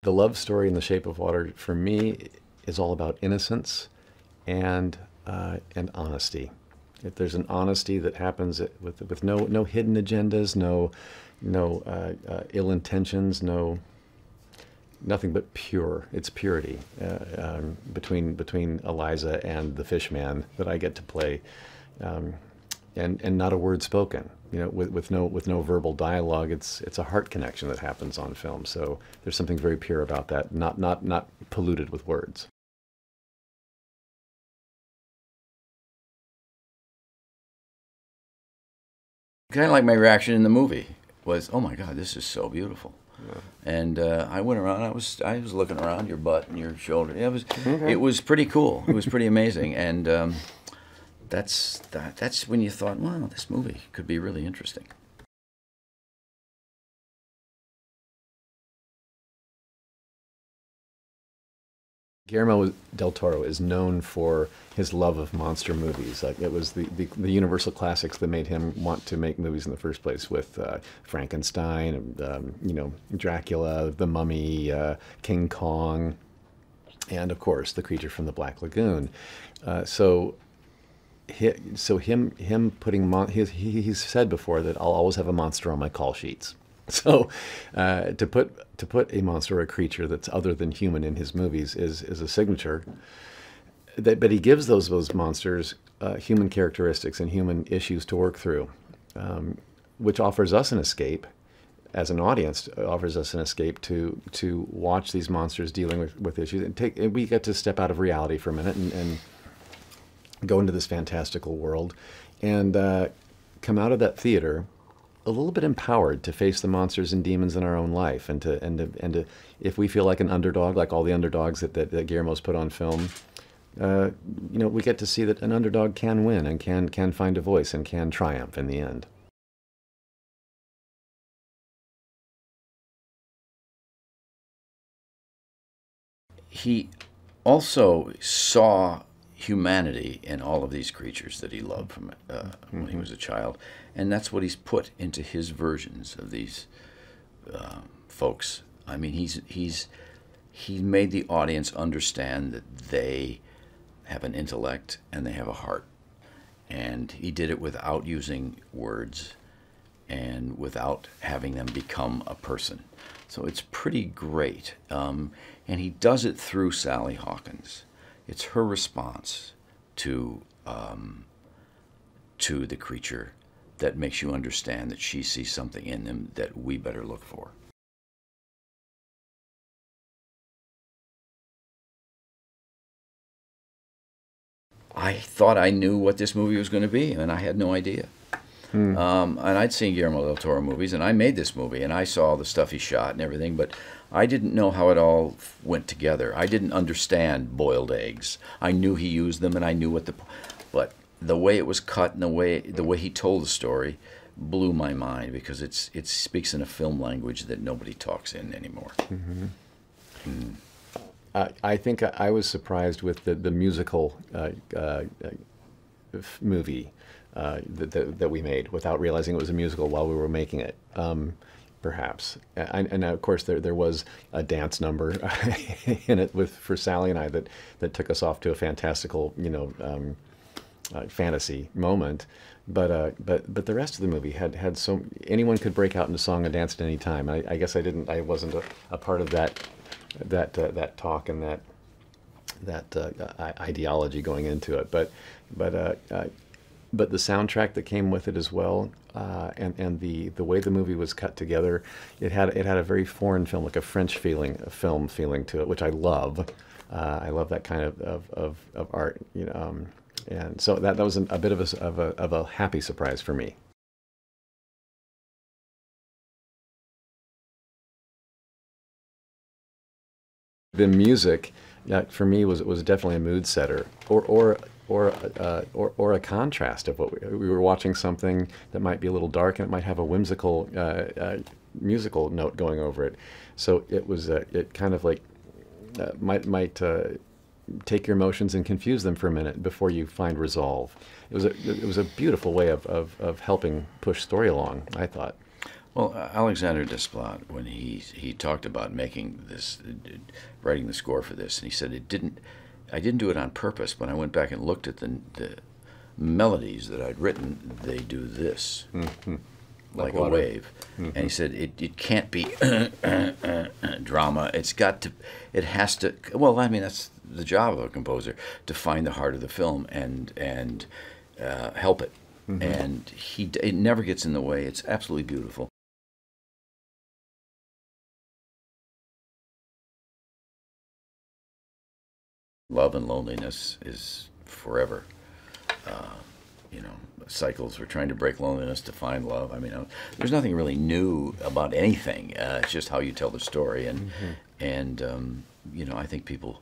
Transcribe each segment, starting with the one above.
the love story in The Shape of Water for me is all about innocence and honesty. If there's an honesty that happens with no hidden agendas, no ill intentions, nothing but pure. It's purity between Eliza and the fish man that I get to play, and not a word spoken. You know, with no verbal dialogue. It's a heart connection that happens on film. So there's something very pure about that, not polluted with words. Kind of like my reaction in the movie was, "Oh my God, this is so beautiful." Yeah. And I went around. I was looking around your butt and your shoulder. It was pretty cool. It was pretty amazing. And that's when you thought, wow, this movie could be really interesting. Guillermo del Toro is known for his love of monster movies. Like, it was the Universal classics that made him want to make movies in the first place, with Frankenstein, you know, Dracula, The Mummy, King Kong, and of course The Creature from the Black Lagoon. So him putting he's said before that I'll always have a monster on my call sheets. So to put a monster or a creature that's other than human in his movies is a signature. But he gives those monsters human characteristics and human issues to work through, which offers us an escape. As an audience, offers us an escape to watch these monsters dealing with issues, and we get to step out of reality for a minute and go into this fantastical world, and come out of that theater a little bit empowered to face the monsters and demons in our own life, and to if we feel like an underdog, like all the underdogs that Guillermo's put on film, you know, we get to see that an underdog can win and can find a voice and can triumph in the end. He also saw humanity in all of these creatures that he loved from when he was a child, and that's what he's put into his versions of these folks. I mean, he's made the audience understand that they have an intellect and they have a heart, and he did it without using words and without having them become a person. So it's pretty great, and he does it through Sally Hawkins. It's her response to the creature that makes you understand that she sees something in them that we better look for. I thought I knew what this movie was going to be, and I had no idea. And I'd seen Guillermo del Toro movies, and I made this movie, and I saw the stuff he shot and everything, but I didn't know how it all went together. I didn't understand boiled eggs. I knew he used them, and I knew but the way it was cut and the way he told the story blew my mind, because it speaks in a film language that nobody talks in anymore. I think I was surprised with the musical movie that we made, without realizing it was a musical while we were making it. Perhaps, and of course there was a dance number in it for Sally and I that took us off to a fantastical, you know, fantasy moment. But the rest of the movie had so anyone could break out into song and dance at any time. I guess I wasn't a part of that talk and that ideology going into it. But the soundtrack that came with it as well, and the way the movie was cut together, it had a very foreign film, like a French film feeling to it, which I love. I love that kind of art, you know, and so that was a bit of a happy surprise for me. The music, for me, was definitely a mood setter, or a contrast of what we were watching, something that might be a little dark and it might have a whimsical musical note going over it. So it kind of like might take your emotions and confuse them for a minute before you find resolve. It was a beautiful way of helping push story along, I thought. Well, Alexander Desplat, when he talked about making this, writing the score for this, and he said I didn't do it on purpose. When I went back and looked at the melodies that I'd written, they do this, like a wave. And he said it can't be drama. It has to. Well, I mean, that's the job of a composer, to find the heart of the film and help it. And it never gets in the way. It's absolutely beautiful. Love and loneliness is forever. You know, cycles. We're trying to break loneliness to find love. I mean, there's nothing really new about anything. It's just how you tell the story, and you know, I think people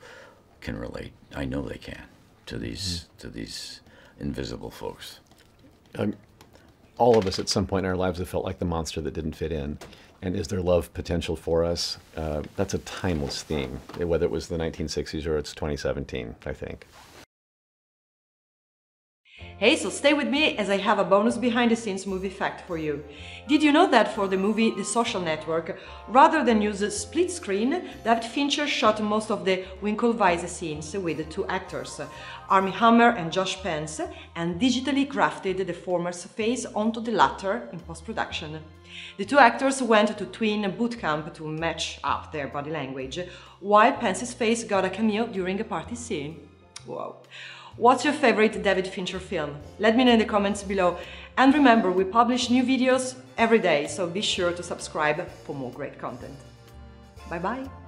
can relate. I know they can to these invisible folks. All of us at some point in our lives have felt like the monster that didn't fit in. And is there love potential for us? That's a timeless theme, whether it was the 1960s or it's 2017, I think. Hey, so stay with me as I have a bonus behind-the-scenes movie fact for you. Did you know that for the movie The Social Network, rather than use a split screen, David Fincher shot most of the Winklevoss scenes with two actors, Armie Hammer and Josh Pence, and digitally grafted the former's face onto the latter in post-production. The two actors went to twin boot camp to match up their body language, while Pence's face got a cameo during a party scene. Wow. What's your favorite David Fincher film? Let me know in the comments below. And remember, we publish new videos every day, so be sure to subscribe for more great content. Bye bye!